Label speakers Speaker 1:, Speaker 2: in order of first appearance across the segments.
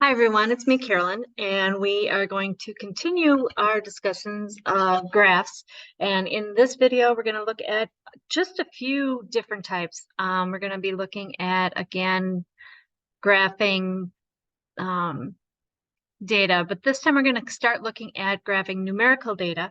Speaker 1: Hi, everyone. It's me, Carolyn, and we are going to continue our discussions of graphs. And in this video, we're going to look at just a few different types. We're going to be looking at, again, graphing data, but this time we're going to start looking at graphing numerical data.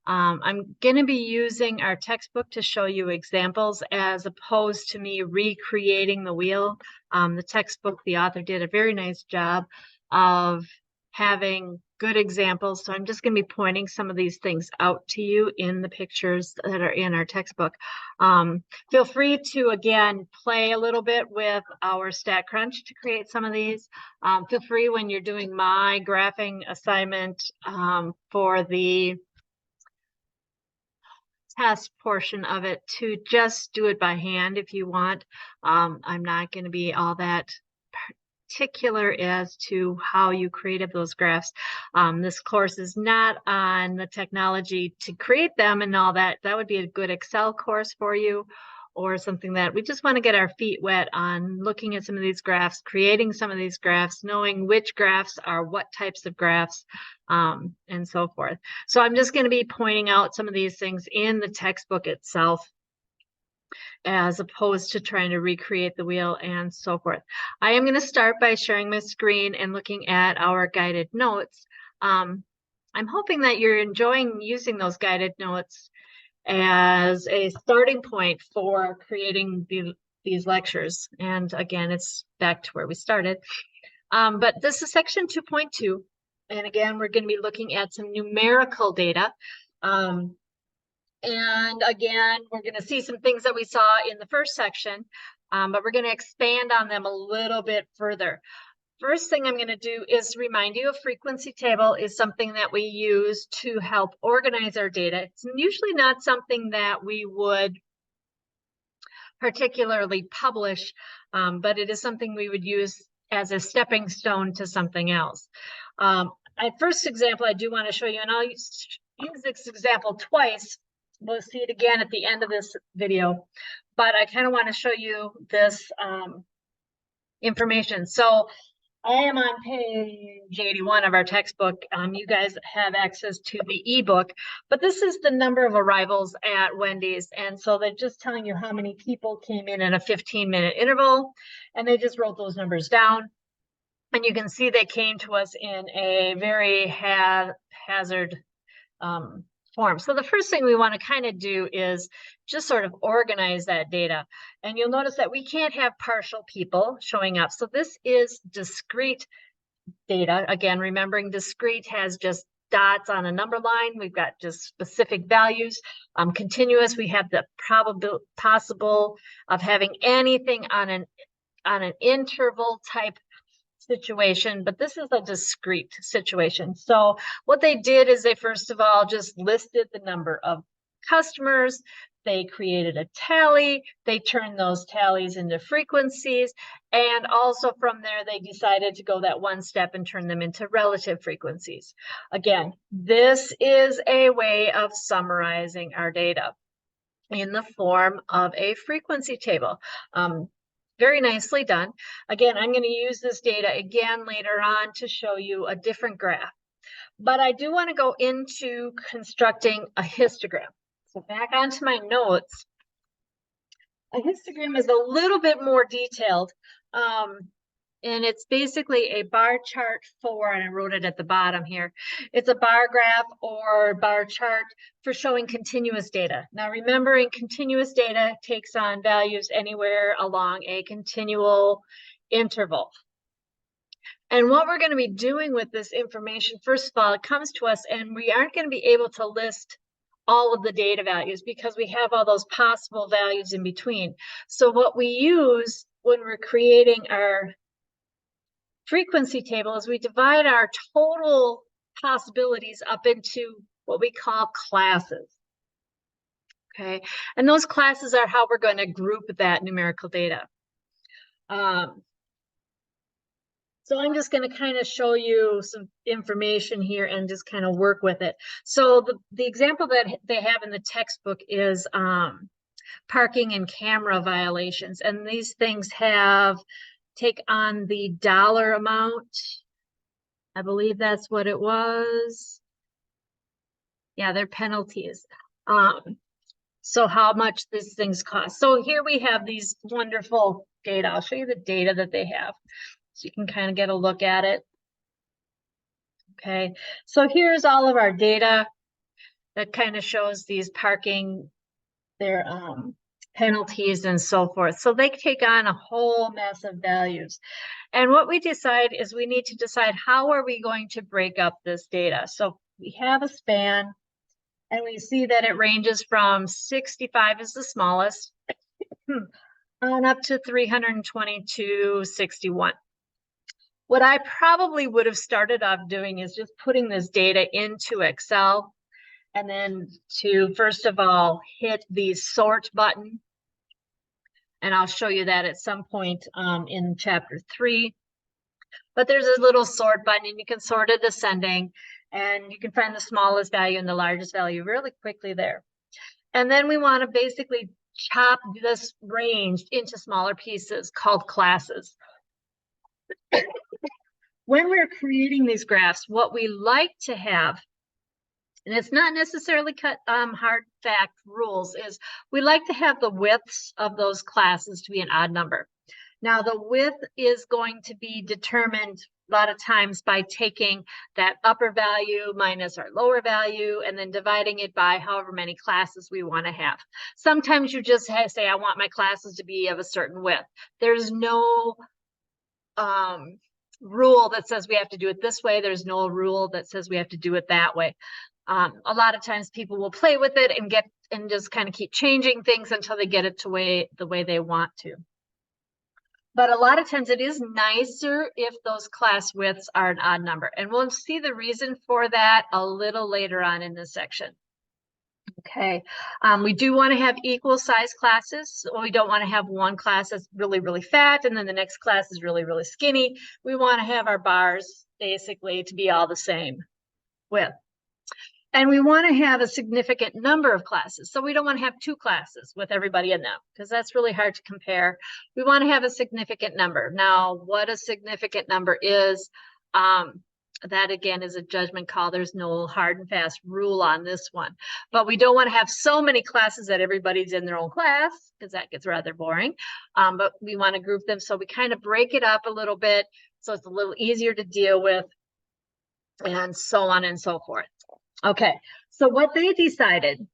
Speaker 1: I'm going to be using our textbook to show you examples as opposed to me recreating the wheel. The textbook, the author did a very nice job of having good examples. So I'm just going to be pointing some of these things out to you in the pictures that are in our textbook. Feel free to, again, play a little bit with our StatCrunch to create some of these. Feel free when you're doing my graphing assignment for the test portion of it to just do it by hand if you want. I'm not going to be all that particular as to how you created those graphs. This course is not on the technology to create them and all that. That would be a good Excel course for you, or something that we just want to get our feet wet on looking at some of these graphs, creating some of these graphs, knowing which graphs are what types of graphs, and so forth. So I'm just going to be pointing out some of these things in the textbook itself, as opposed to trying to recreate the wheel and so forth. I am going to start by sharing my screen and looking at our guided notes. I'm hoping that you're enjoying using those guided notes as a starting point for creating these lectures. And again, it's back to where we started. But this is section 2.2. And again, we're going to be looking at some numerical data. And again, we're going to see some things that we saw in the first section, but we're going to expand on them a little bit further. First thing I'm going to do is remind you a frequency table is something that we use to help organize our data. It's usually not something that we would particularly publish, but it is something we would use as a stepping stone to something else. First example I do want to show you, and I'll use this example twice. We'll see it again at the end of this video, but I kind of want to show you this information. So I am on page 81 of our textbook. You guys have access to the ebook, but this is the number of arrivals at Wendy's. And so they're just telling you how many people came in a 15-minute interval, and they just wrote those numbers down. And you can see they came to us in a very haphazard form. So the first thing we want to kind of do is just sort of organize that data. And you'll notice that we can't have partial people showing up. So this is discrete data. Again, remembering discrete has just dots on a number line. We've got just specific values. Continuous, we have the possible of having anything on an interval type situation, but this is a discrete situation. So what they did is they first of all just listed the number of customers. They created a tally. They turned those tallies into frequencies. And also from there, they decided to go that one step and turn them into relative frequencies. Again, this is a way of summarizing our data in the form of a frequency table. Very nicely done. Again, I'm going to use this data again later on to show you a different graph. But I do want to go into constructing a histogram. So back onto my notes. A histogram is a little bit more detailed. And it's basically a bar chart for, and I wrote it at the bottom here, it's a bar graph or bar chart for showing continuous data. Now remembering continuous data takes on values anywhere along a continual interval. And what we're going to be doing with this information, first of all, it comes to us and we aren't going to be able to list all of the data values because we have all those possible values in between. So what we use when we're creating our frequency table is we divide our total possibilities up into what we call classes. Okay, and those classes are how we're going to group that numerical data. So I'm just going to kind of show you some information here and just kind of work with it. So the example that they have in the textbook is parking and camera violations, and these things take on the dollar amount I believe that's what it was. Yeah, they're penalties. So how much these things cost. So here we have these wonderful data. I'll show you the data that they have so you can kind of get a look at it. Okay, so here's all of our data that kind of shows these parking, their penalties and so forth. So they take on a whole mess of values. And what we decide is we need to decide how are we going to break up this data. So we have a span and we see that it ranges from 65 is the smallest on up to 322.61. What I probably would have started off doing is just putting this data into Excel and then to first of all hit the sort button. And I'll show you that at some point in chapter 3. But there's a little sort button and you can sort it ascending and you can find the smallest value and the largest value really quickly there. And then we want to basically chop this range into smaller pieces called classes. When we're creating these graphs, what we like to have, and it's not necessarily hard fact rules, is we like to have the widths of those classes to be an odd number. Now the width is going to be determined a lot of times by taking that upper value minus our lower value and then dividing it by however many classes we want to have. Sometimes you just say, I want my classes to be of a certain width. There's no rule that says we have to do it this way. There's no rule that says we have to do it that way. A lot of times people will play with it and just kind of keep changing things until they get it to the way they want to. But a lot of times it is nicer if those class widths are an odd number. And we'll see the reason for that a little later on in this section. Okay, we do want to have equal size classes. So we don't want to have one class that's really, really fat and then the next class is really, really skinny. We want to have our bars basically to be all the same width. And we want to have a significant number of classes. So we don't want to have 2 classes with everybody in them because that's really hard to compare. We want to have a significant number. Now, what a significant number is, that again is a judgment call. There's no hard and fast rule on this one. But we don't want to have so many classes that everybody's in their own class because that gets rather boring. But we want to group them so we kind of break it up a little bit so it's a little easier to deal with and so on and so forth. Okay, so what they decided,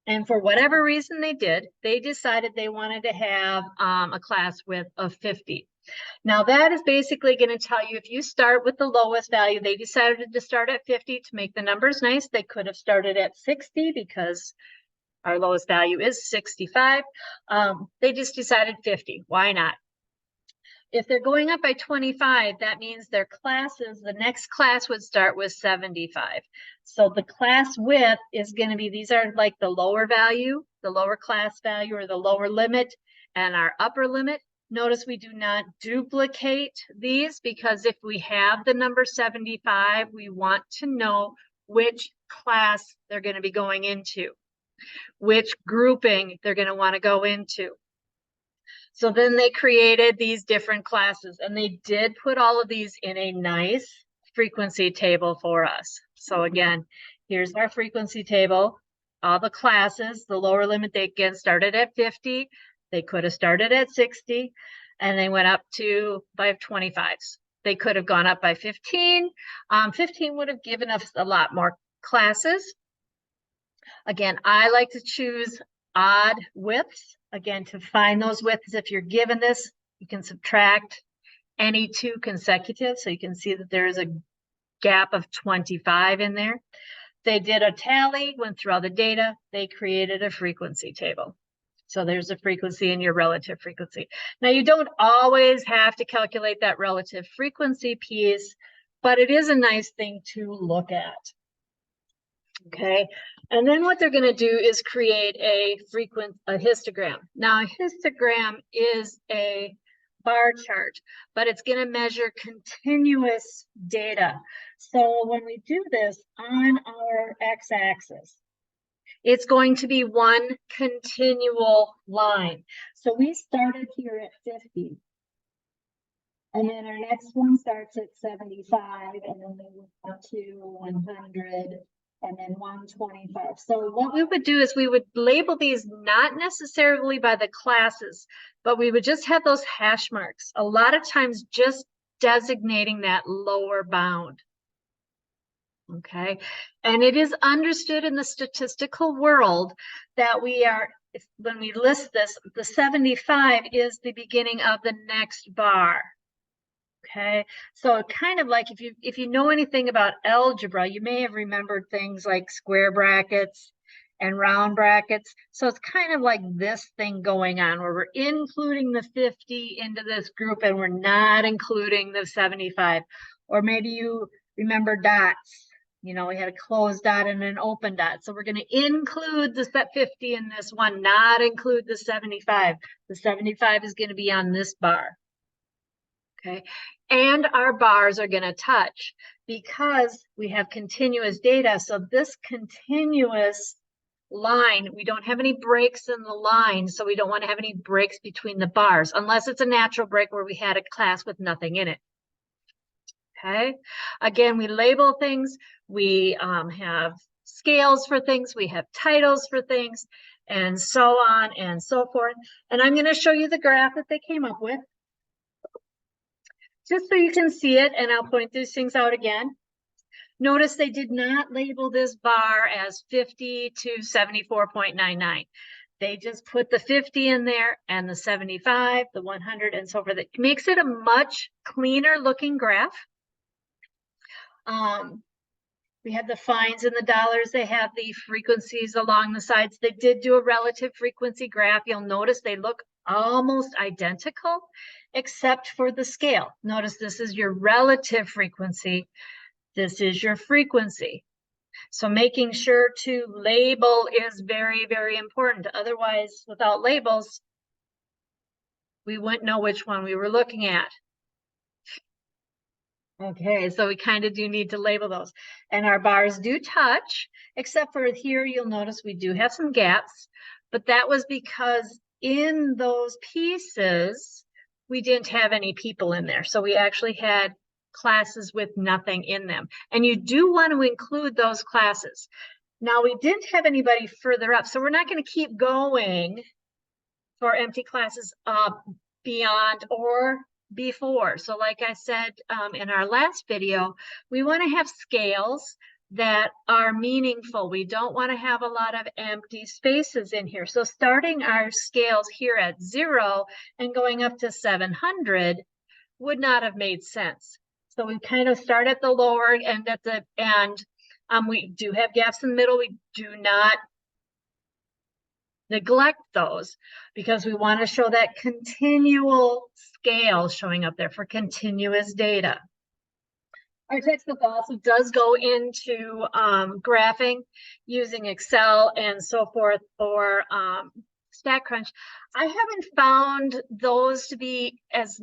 Speaker 1: and for whatever reason they decided they wanted to have a class width of 50. Now that is basically going to tell you if you start with the lowest value, they decided to start at 50 to make the numbers nice. They could have started at 60 because our lowest value is 65. They just decided 50. Why not? If they're going up by 25, that means their classes, the next class would start with 75. So the class width is going to be, these are like the lower value, the lower class value or the lower limit and our upper limit. Notice we do not duplicate these because if we have the number 75, we want to know which class they're going to be going into, which grouping they're going to want to go into. So then they created these different classes and they did put all of these in a nice frequency table for us. So again, here's our frequency table, all the classes, the lower limit, they again started at 50. They could have started at 60 and they went up to by 25s. They could have gone up by 15. 15 would have given us a lot more classes. Again, I like to choose odd widths. Again, to find those widths, if you're given this, you can subtract any 2 consecutive. So you can see that there is a gap of 25 in there. They did a tally, went through all the data. They created a frequency table. So there's a frequency and your relative frequency. Now you don't always have to calculate that relative frequency piece, but it is a nice thing to look at. Okay, and then what they're going to do is create a histogram. Now a histogram is a bar chart, but it's going to measure continuous data. So when we do this on our x-axis, it's going to be one continual line. So we started here at 50. And then our next one starts at 75, and then we move on to 100, and then 125. So what we would do is we would label these not necessarily by the classes, but we would just have those hash marks. A lot of times just designating that lower bound. Okay, and it is understood in the statistical world that when we list this, the 75 is the beginning of the next bar. Okay, so kind of like if you know anything about algebra, you may have remembered things like square brackets and round brackets. So it's kind of like this thing going on where we're including the 50 into this group and we're not including the 75. Or maybe you remember dots. You know, we had a closed dot and an open dot. So we're going to include the set 50 in this one, not include the 75. The 75 is going to be on this bar. Okay, and our bars are going to touch because we have continuous data. So this continuous line, we don't have any breaks in the line, so we don't want to have any breaks between the bars unless it's a natural break where we had a class with nothing in it. Okay, again, we label things, we have scales for things, we have titles for things, and so on and so forth. And I'm going to show you the graph that they came up with, just so you can see it, and I'll point these things out again. Notice they did not label this bar as 50 to 74.99. They just put the 50 in there and the 75, the 100, and so forth. It makes it a much cleaner looking graph. We have the fines and the dollars. They have the frequencies along the sides. They did do a relative frequency graph. You'll notice they look almost identical, except for the scale. Notice this is your relative frequency. This is your frequency. So making sure to label is very, very important. Otherwise, without labels, we wouldn't know which one we were looking at. Okay, so we kind of do need to label those. And our bars do touch, except for here, you'll notice we do have some gaps, but that was because in those pieces, we didn't have any people in there. So we actually had classes with nothing in them. And you do want to include those classes. Now, we didn't have anybody further up, so we're not going to keep going for empty classes beyond or before. So like I said in our last video, we want to have scales that are meaningful. We don't want to have a lot of empty spaces in here. So starting our scales here at 0 and going up to 700 would not have made sense. So we kind of start at the lower end at the end. We do have gaps in the middle. We do not neglect those because we want to show that continual scale showing up there for continuous data. Our textbook also does go into graphing using Excel and so forth, or StatCrunch. I haven't found those to be as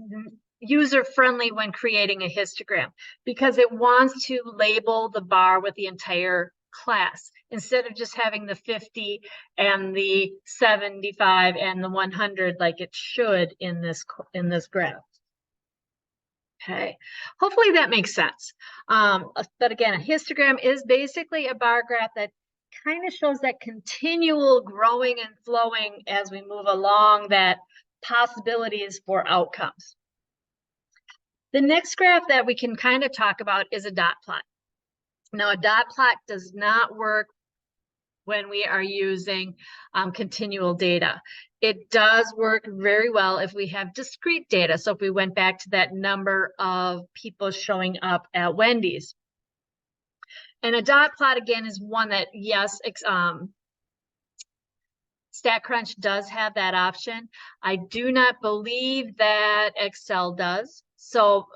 Speaker 1: user-friendly when creating a histogram because it wants to label the bar with the entire class instead of just having the 50 and the 75 and the 100 like it should in this graph. Okay, hopefully that makes sense. But again, a histogram is basically a bar graph that kind of shows that continual growing and flowing as we move along, that possibilities for outcomes. The next graph that we can kind of talk about is a dot plot. Now, a dot plot does not work when we are using continual data. It does work very well if we have discrete data. So if we went back to that number of people showing up at Wendy's. And a dot plot, again, is one that, yes, StatCrunch does have that option. I do not believe that Excel does. So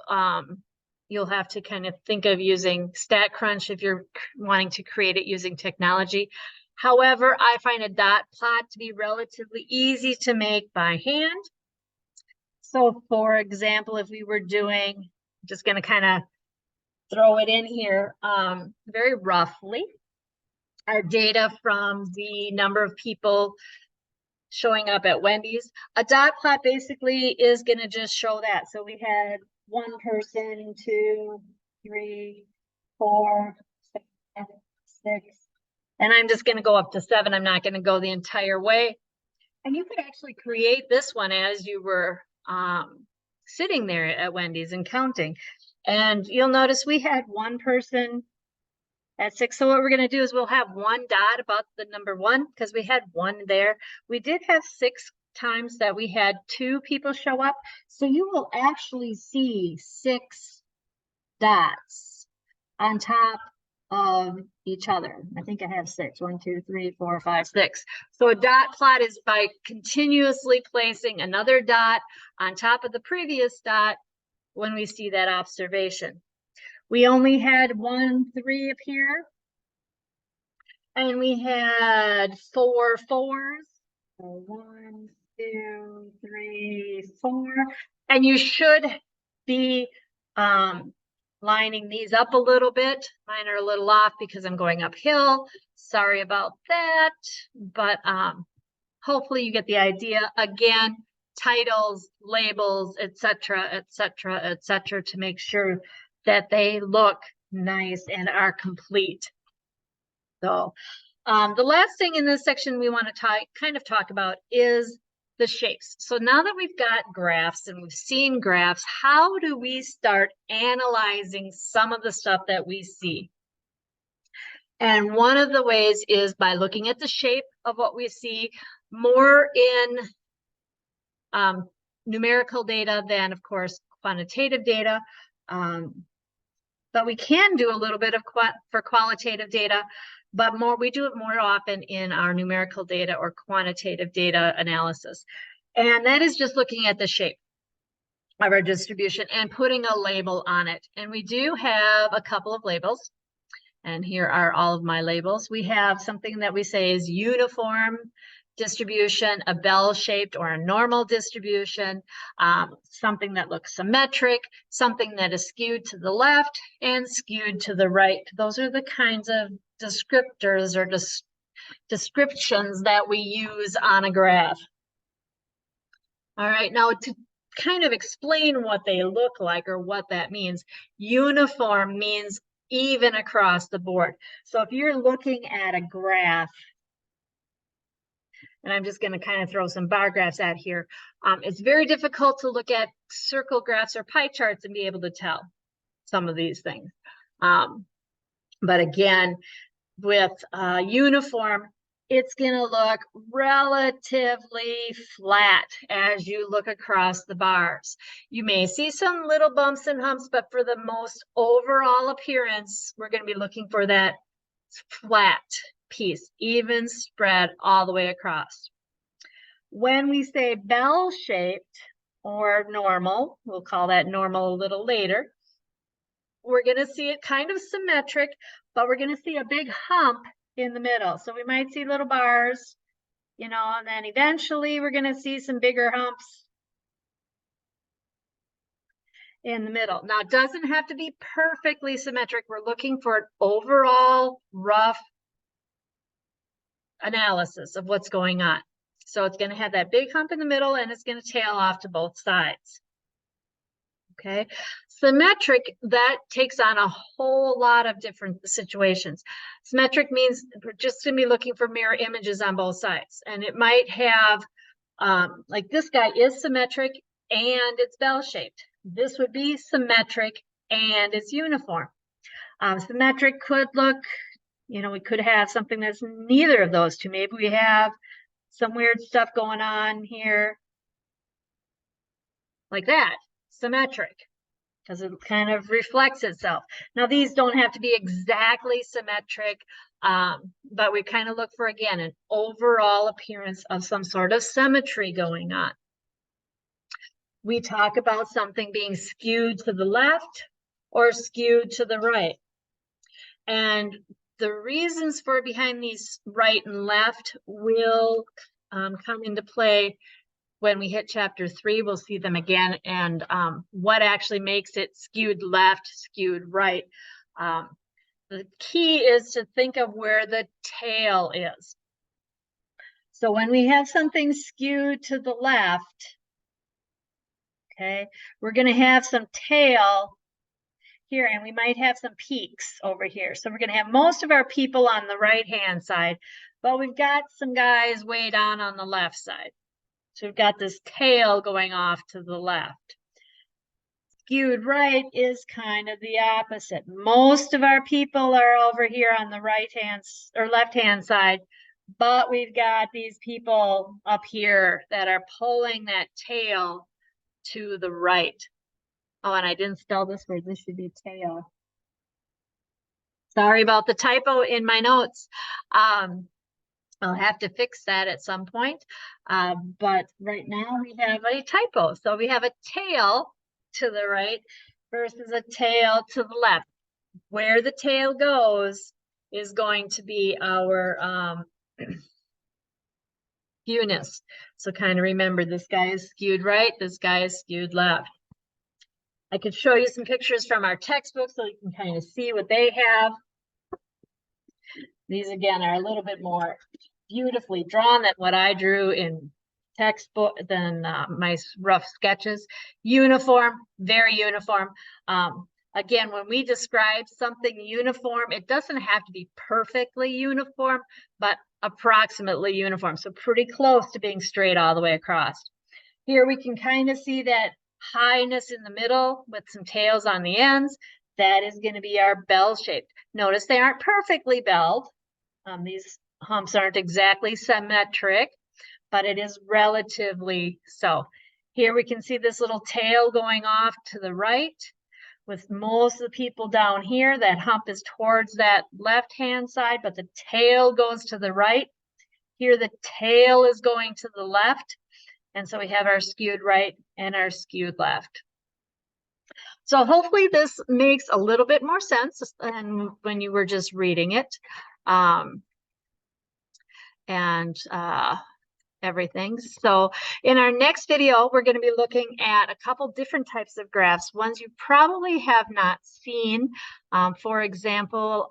Speaker 1: you'll have to kind of think of using StatCrunch if you're wanting to create it using technology. However, I find a dot plot to be relatively easy to make by hand. So for example, if we were doing, I'm just going to kind of throw it in here very roughly, our data from the number of people showing up at Wendy's. A dot plot basically is going to just show that. So we had one person, 2, 3, 4, 5, 6. And I'm just going to go up to 7. I'm not going to go the entire way. And you could actually create this one as you were sitting there at Wendy's and counting. And you'll notice we had one person at 6. So what we're going to do is we'll have one dot above the number 1 because we had 1 there. We did have 6 times that we had 2 people show up. So you will actually see 6 dots on top of each other. I think I have 6. 1, 2, 3, 4, 5, 6. So a dot plot is by continuously placing another dot on top of the previous dot when we see that observation. We only had 1 3 up here. And we had 4 4s. So 1, 2, 3, 4. And you should be lining these up a little bit. Mine are a little off because I'm going uphill. Sorry about that. But hopefully you get the idea. Again, titles, labels, etc., etc., etc., to make sure that they look nice and are complete. So the last thing in this section we want to kind of talk about is the shapes. So now that we've got graphs and we've seen graphs, how do we start analyzing some of the stuff that we see? And one of the ways is by looking at the shape of what we see, more in numerical data than, of course, quantitative data. But we can do a little bit of for qualitative data, but we do it more often in our numerical data or quantitative data analysis. And that is just looking at the shape of our distribution and putting a label on it. And we do have a couple of labels. And here are all of my labels. We have something that we say is uniform distribution, a bell-shaped or a normal distribution, something that looks symmetric, something that is skewed to the left and skewed to the right. Those are the kinds of descriptors or descriptions that we use on a graph. All right, now to kind of explain what they look like or what that means, uniform means even across the board. So if you're looking at a graph, and I'm just going to kind of throw some bar graphs out here. It's very difficult to look at circle graphs or pie charts and be able to tell some of these things. But again, with uniform, it's going to look relatively flat as you look across the bars. You may see some little bumps and humps, but for the most overall appearance, we're going to be looking for that flat piece, even spread all the way across. When we say bell-shaped or normal, we'll call that normal a little later, we're going to see it kind of symmetric, but we're going to see a big hump in the middle. So we might see little bars, you know, and then eventually we're going to see some bigger humps in the middle. Now, it doesn't have to be perfectly symmetric. We're looking for an overall rough analysis of what's going on. So it's going to have that big hump in the middle and it's going to tail off to both sides. Okay, symmetric, that takes on a whole lot of different situations. Symmetric means we're just going to be looking for mirror images on both sides. And it might have, like this guy is symmetric and it's bell-shaped. This would be symmetric and it's uniform. Symmetric could look, you know, we could have something that's neither of those two. Maybe we have some weird stuff going on here like that, symmetric, because it kind of reflects itself. Now, these don't have to be exactly symmetric, but we kind of look for, again, an overall appearance of some sort of symmetry going on. We talk about something being skewed to the left or skewed to the right. And the reasons for behind these right and left will come into play when we hit chapter 3. We'll see them again, and what actually makes it skewed left, skewed right. The key is to think of where the tail is. So when we have something skewed to the left, Okay, we're going to have some tail here, and we might have some peaks over here. So we're going to have most of our people on the right-hand side, but we've got some guys way down on the left side. So we've got this tail going off to the left. Skewed right is kind of the opposite. Most of our people are over here on the right-hand or left-hand side, but we've got these people up here that are pulling that tail to the right. Oh, and I didn't spell this word. This should be tail. Sorry about the typo in my notes. I'll have to fix that at some point. But right now we have a typo. So we have a tail to the right versus a tail to the left. Where the tail goes is going to be our skewness. So kind of remember, this guy is skewed right, this guy is skewed left. I could show you some pictures from our textbook so you can kind of see what they have. These again are a little bit more beautifully drawn than what I drew in textbook, than my rough sketches. Uniform, very uniform. Again, when we describe something uniform, it doesn't have to be perfectly uniform, but approximately uniform. So pretty close to being straight all the way across. Here we can kind of see that highness in the middle with some tails on the ends. That is going to be our bell-shaped. Notice they aren't perfectly belled. These humps aren't exactly symmetric, but it is relatively so. Here we can see this little tail going off to the right with most of the people down here. That hump is towards that left-hand side, but the tail goes to the right. Here the tail is going to the left. And so we have our skewed right and our skewed left. So hopefully this makes a little bit more sense than when you were just reading it. Everything. So in our next video, we're going to be looking at a couple different types of graphs, ones you probably have not seen. For example,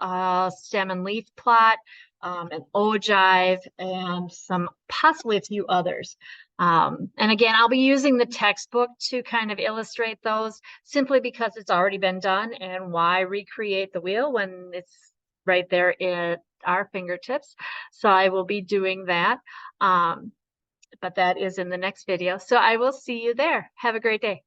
Speaker 1: stem and leaf plot, an ogive, and possibly a few others. And again, I'll be using the textbook to kind of illustrate those, simply because it's already been done, and why recreate the wheel when it's right there at our fingertips. So I will be doing that. But that is in the next video. So I will see you there. Have a great day.